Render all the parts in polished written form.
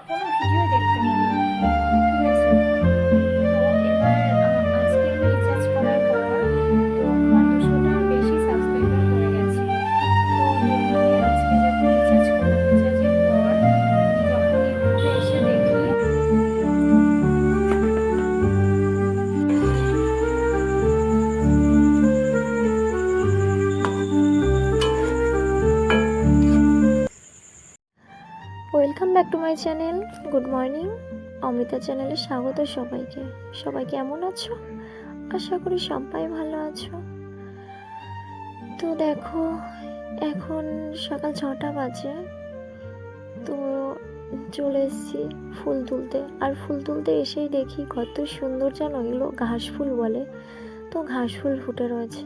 কোনো ভিডিও দেখতে পারি না। ঠিক আছে, তো এবার আজকে আমি রিচার্জ করার পর তো আমার 200টার বেশি সাবস্ক্রাইবার হয়ে গেছিলো। তো মানে আজকে যখন রিচার্জ করলাম, রিচার্জের পর যখন ইউটিউবে এসে দেখি welcome back to my channel. Good morning, Amrita চ্যানেলে স্বাগত সবাইকে। সবাই কেমন আছো? আশা করি সবাই ভালো আছো। তো দেখো, এখন সকাল 6টা বাজে। তো চলে এসেছি ফুল তুলতে। আর ফুল তুলতে এসেই দেখি কত সুন্দর যেন, এগুলো ঘাস ফুল বলে। তো ঘাস ফুল ফুটে রয়েছে,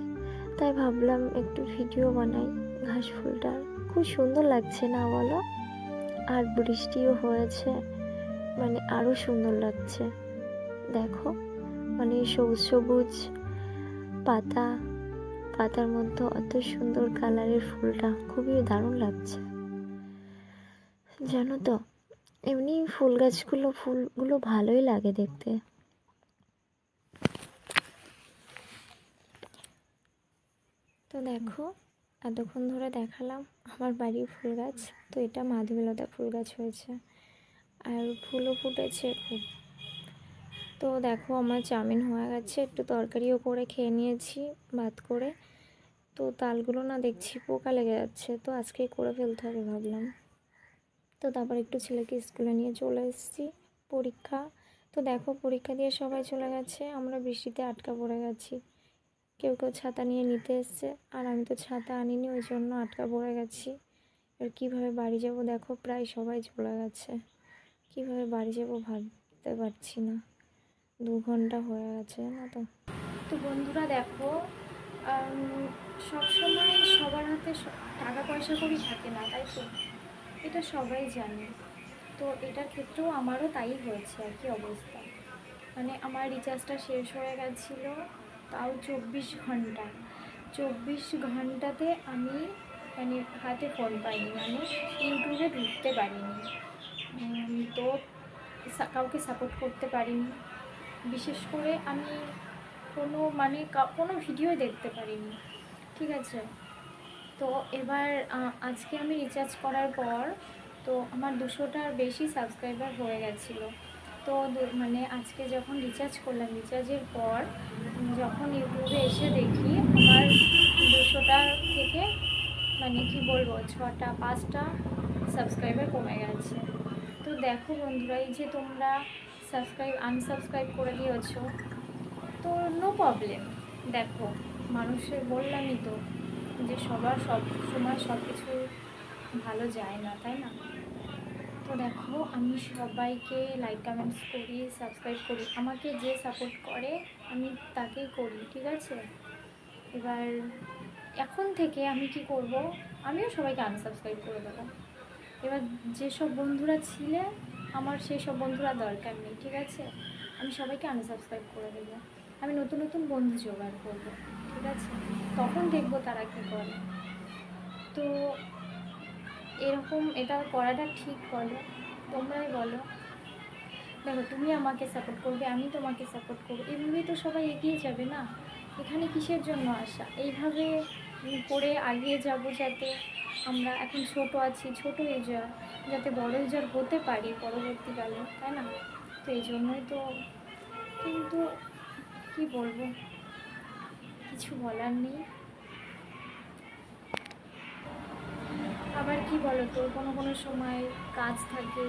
তাই ভাবলাম একটু ভিডিও বানাই। ঘাস ফুলটা খুব সুন্দর লাগছে না বলো? আর বৃষ্টিও হয়েছে, মানে আরো সুন্দর লাগছে। দেখো, মানে সবুজ সবুজ পাতা, পাতার মধ্যে অত সুন্দর কালারের ফুলটা খুবই দারুণ লাগছে জানো তো। এমনি ফুলগুলো ভালোই লাগে দেখতে। তো দেখো, এতক্ষণ ধরে দেখালাম আমার বাড়ির ফুল গাছ। তো এটা মাধবীলতা ফুল গাছ হয়েছে, আর ফুলও ফুটেছে খুব। তো দেখো, আমার চাউমিন হয়ে গেছে, একটু তরকারিও করে খেয়ে নিয়েছি ভাত করে। তো তালগুলো না দেখছি পোকা লেগে যাচ্ছে, তো আজকেই করে ফেলতে হবে ভাবলাম। তো তারপর একটু ছেলেকে স্কুলে নিয়ে চলে এসেছি, পরীক্ষা। তো দেখো, পরীক্ষা দিয়ে সবাই চলে গেছে, আমরা বৃষ্টিতে আটকা পড়ে গেছি। কেউ কেউ ছাতা নিয়ে নিতে এসছে, আর আমি তো ছাতা আনিনি, ওই জন্য আটকা পড়ে গেছি। আর কীভাবে বাড়ি যাব দেখো, প্রায় সবাই চলে গেছে। কীভাবে বাড়ি যাব ভাবতে পারছি না, 2 ঘন্টা হয়ে গেছে না তো। তো বন্ধুরা দেখো, সবসময় সবার হাতে টাকা পয়সা করি থাকে না, তাই তো? এটা সবাই জানে। তো এটার ক্ষেত্রেও আমারও তাই হয়েছে আর কি অবস্থা। মানে আমার রিচার্জটা শেষ হয়ে গেছিলো, তাও 24 ঘন্টা। 24 ঘন্টাতে আমি মানে হাতে ফোন পাইনি, মানে ইউটিউবে ঢুকতে পারিনি। তো কাউকে সাপোর্ট করতে পারিনি। বিশেষ করে আমি কোনো ভিডিও দেখতে পারিনি। ঠিক আছে, তো এবার আজকে আমি রিচার্জ করার পর তো আমার 200টার বেশি সাবস্ক্রাইবার হয়ে গেছিলো। তো মানে আজকে যখন রিচার্জ করলাম, রিচার্জের পর যখন ইউটিউবে এসে দেখি আমার 200টার থেকে মানে কি বলবো, 5টা সাবস্ক্রাইবার কমে গেছে। তো দেখো বন্ধুরা, এই যে তোমরা আনসাবস্ক্রাইব করে দিয়েছো, তো নো প্রবলেম। দেখো, মানুষের বললামই তো যে সবার সব সময় সব কিছু ভালো যায় না, তাই না? তো দেখো, আমি সবাইকে লাইক কমেন্টস করি, সাবস্ক্রাইব করি। আমাকে যে সাপোর্ট করে আমি তাকেই করি, ঠিক আছে? এবার এখন থেকে আমি কি করব, আমিও সবাইকে আনসাবস্ক্রাইব করে দেবো। এবার যেসব বন্ধুরা ছিলে আমার, সেই সব বন্ধুরা দরকার নেই, ঠিক আছে? আমি সবাইকে আনসাবস্ক্রাইব করে দেবো। আমি নতুন নতুন বন্ধু জোগাড় করবো, ঠিক আছে? তখন দেখবো তারা কী করে। তো এরকম এটা করাটা ঠিক বলো? তোমরাই বলো। দেখো, তুমি আমাকে সাপোর্ট করবে, আমি তোমাকে সাপোর্ট করবো, এইভাবেই তো সবাই এগিয়ে যাবে না? এখানে কিসের জন্য আসা? এইভাবে করে এগিয়ে যাব, যাতে আমরা এখন ছোট আছি, ছোট ইউজার, যাতে বড় ইউজার হতে পারি পরবর্তীকালে, তাই না? তো এই জন্যই তো। কিন্তু কি বলবো, কিছু বলার নেই। আবার কি বলো তো, কোনো সময় কাজ থাকে।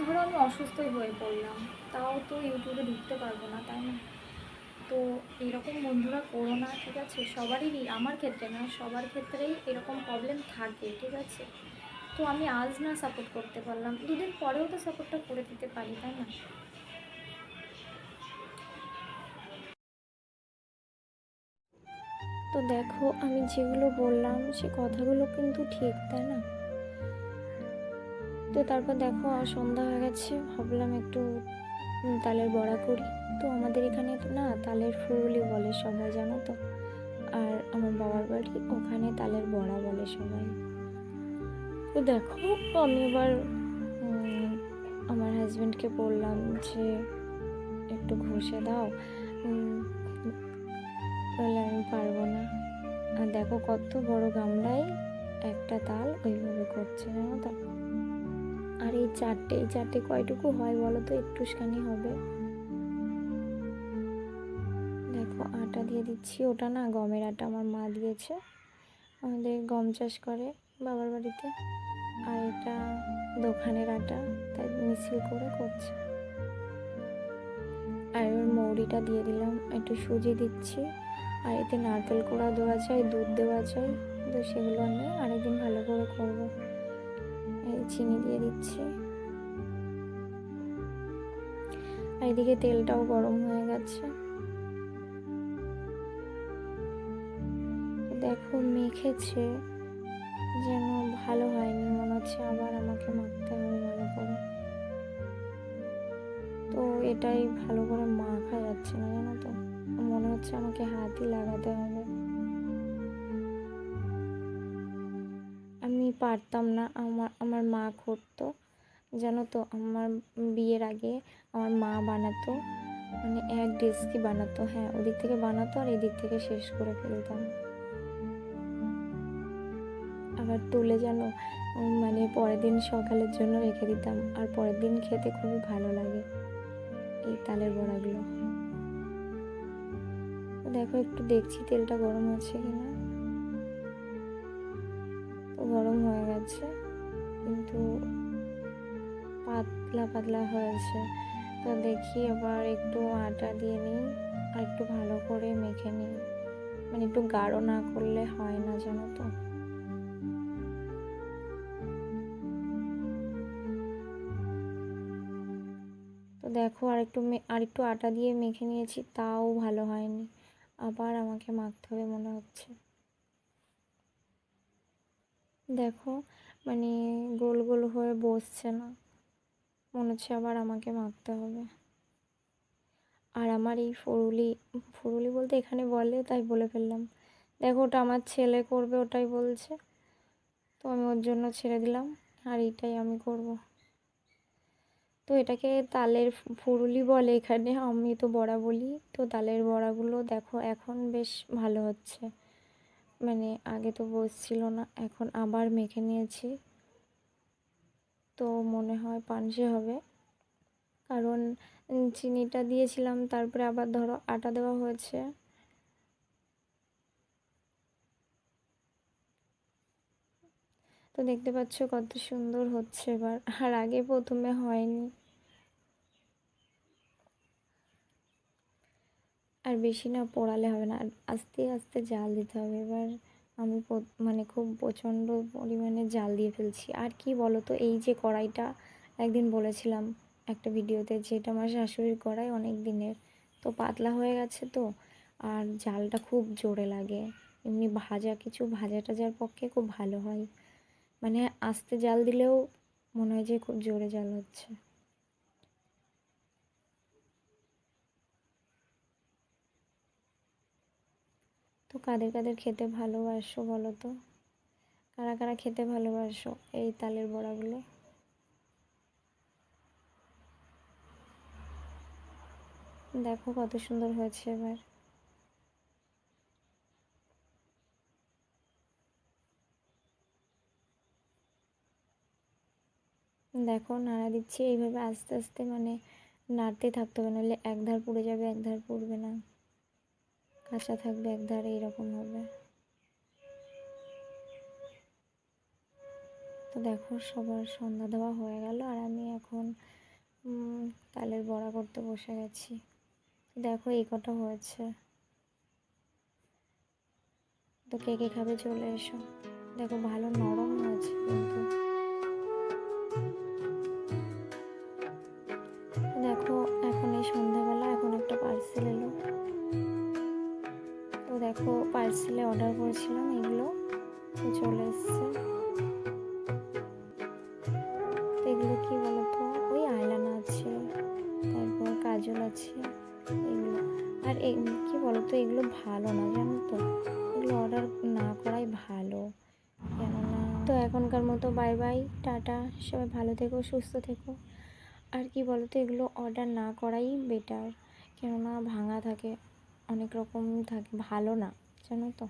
ধরো আমি অসুস্থই হয়ে পড়লাম, তাও তো ইউটিউবে ঢুকতে পারবো না, তাই না? তো এরকম বন্ধুরা করো না, ঠিক আছে? সবারই, আমার ক্ষেত্রে না, সবার ক্ষেত্রেই এরকম প্রবলেম থাকে, ঠিক আছে? তো আমি আজ না সাপোর্ট করতে পারলাম, 2 দিন পরেও তো সাপোর্টটা করে দিতে পারি, তাই না? তো দেখো, আমি যেগুলো বললাম সে কথাগুলো কিন্তু ঠিক, তাই না? তো তারপর দেখো, সন্ধ্যা হয়ে গেছে, ভাবলাম একটু তালের বড়া করি। তো আমাদের এখানে না তালের ফুলই বলে সবাই, জানো তো। আর আমার বাবার বাড়ি ওখানে তালের বড়া বলে সবাই। তো দেখো, আমি এবার আমার হাজব্যান্ডকে বললাম যে একটু ঘষে দাও, বলে আমি পারবো না। আর দেখো কত বড় গামলায় একটা তাল ওইভাবে করছে, জানো তো। আর এই চারটে কয়টুকু হয় বলো তো, একটুখানি হবে। দেখো আটা দিয়ে দিচ্ছি, ওটা না গমের আটা, আমার মা দিয়েছে, আমাদের গম চাষ করে বাবার বাড়িতে। আর এটা দোকানের আটা, তাই মিছিল করে করছে। আর এবার মৌরিটা দিয়ে দিলাম, একটু সুজি দিচ্ছি। আর এতে নারকেল কোড়া দেওয়া যায়, দুধ দেওয়া যায়, তো সেগুলো আমি আরেকদিন ভালো করে করবো। এই চিনি দিয়ে দিচ্ছি। আর এদিকে তেলটাও গরম হয়ে গেছে। দেখো মেখেছে, যেন ভালো হয়নি, মনে হচ্ছে আবার আমাকে মাখতে হবে ভালো করে। তো এটাই ভালো করে মাখা যাচ্ছে না, জানো তো, মনে হচ্ছে আমাকে হাতই লাগাতে হবে। আমি পারতাম না, আমার মা করতো, জানো তো। আমার বিয়ের আগে আমার মা বানাতো, মানে এক ডেস্কি বানাতো, হ্যাঁ ওদিক থেকে বানাতো আর এদিক থেকে শেষ করে ফেলতাম। আবার তুলে জানো, মানে পরের দিন সকালের জন্য রেখে দিতাম, আর পরের দিন খেতে খুবই ভালো লাগে এই তালের বড়াগুলো। দেখো একটু দেখছি তেলটা গরম হচ্ছে কিনা। তো গরম হয়ে গেছে, কিন্তু পাতলা পাতলা হয়েছে। তো দেখি এবার একটু আটা দিয়ে নিই আর একটু ভালো করে মেখে নিই, মানে একটু গাঢ় না করলে হয় না, জানো তো। তো দেখো আরেকটু আটা দিয়ে মেখে নিয়েছি, তাও ভালো হয়নি, আবার আমাকে মাখতে হবে মনে হচ্ছে। দেখো মানে গোল গোল হয়ে বসছে না, মনে হচ্ছে আবার আমাকে মাখতে হবে। আর আমার এই ফুরুলি বলতে এখানে বলে, তাই বলে ফেললাম। দেখো ওটা আমার ছেলে করবে, ওটাই বলছে, তো আমি ওর জন্য ছেড়ে দিলাম, আর এইটাই আমি করব। তো এটাকে তালের ফুরুলি বলে এখানে, আমি তো বড়া বলি। তো তালের বড়াগুলো দেখো এখন বেশ ভালো হচ্ছে, মানে আগে তো বসছিল না, এখন আবার মেখে নিয়েছি, তো মনে হয় পানসে হবে। কারণ চিনিটা দিয়েছিলাম, তারপরে আবার ধরো আটা দেওয়া হয়েছে। তো দেখতে পাচ্ছ কত সুন্দর হচ্ছে এবার, আর আগে প্রথমে হয়নি। আর বেশি না পোড়ালে হবে না, আর আস্তে আস্তে জাল দিতে হবে। এবার আমি মানে খুব প্রচণ্ড পরিমাণে জাল দিয়ে ফেলছি। আর কি বলো তো, এই যে কড়াইটা একদিন বলেছিলাম একটা ভিডিওতে যে এটা আমার শাশুড়ির কড়াই, অনেক দিনের, তো পাতলা হয়ে গেছে। তো আর জালটা খুব জোরে লাগে, এমনি ভাজা টাজার পক্ষে খুব ভালো হয়, মানে আস্তে জাল দিলেও মনে হয় যে খুব জোরে জাল হচ্ছে। তো কাদের কাদের খেতে ভালোবাসো বলো তো, কারা কারা খেতে ভালোবাসো এই তালের বড়াগুলো। দেখো কত সুন্দর হয়েছে এবার। দেখো নাড়া দিচ্ছি এইভাবে আস্তে আস্তে, মানে নাড়তে থাকতে হবে, নাহলে এক ধার পুড়ে যাবে, এক ধার পুড়বে না, কাঁচা থাকবে এক ধারে, এইরকম হবে। তো দেখো সবার সন্ধ্যা দেওয়া হয়ে গেল, আর আমি এখন তালের বড়া করতে বসে গেছি। দেখো এই কটা হয়েছে, তো কে কে খাবে চলে এসো। দেখো ভালো নরম হয়েছে কিন্তু। দেখো এখন এই সন্ধ্যাবেলা এখন একটা পার্সেল এলো, তো দেখো পার্সেলে অর্ডার করেছিলাম এগুলো, তো চলে এসছে। তো এগুলো কী বলতো, ওই আইলানা আছে, তারপর কাজল আছে এগুলো। আর এই কী বলতো, এগুলো ভালো না, জানো তো, এগুলো অর্ডার না করাই ভালো, কেননা। তো এখনকার মতো বাই বাই, টাটা, সবাই ভালো থেকো, সুস্থ থেকো। আর কি বলতো, এগুলো অর্ডার না করাই বেটার, কেননা ভাঙা থাকে, অনেক রকম থাকে, ভালো না, জানো তো।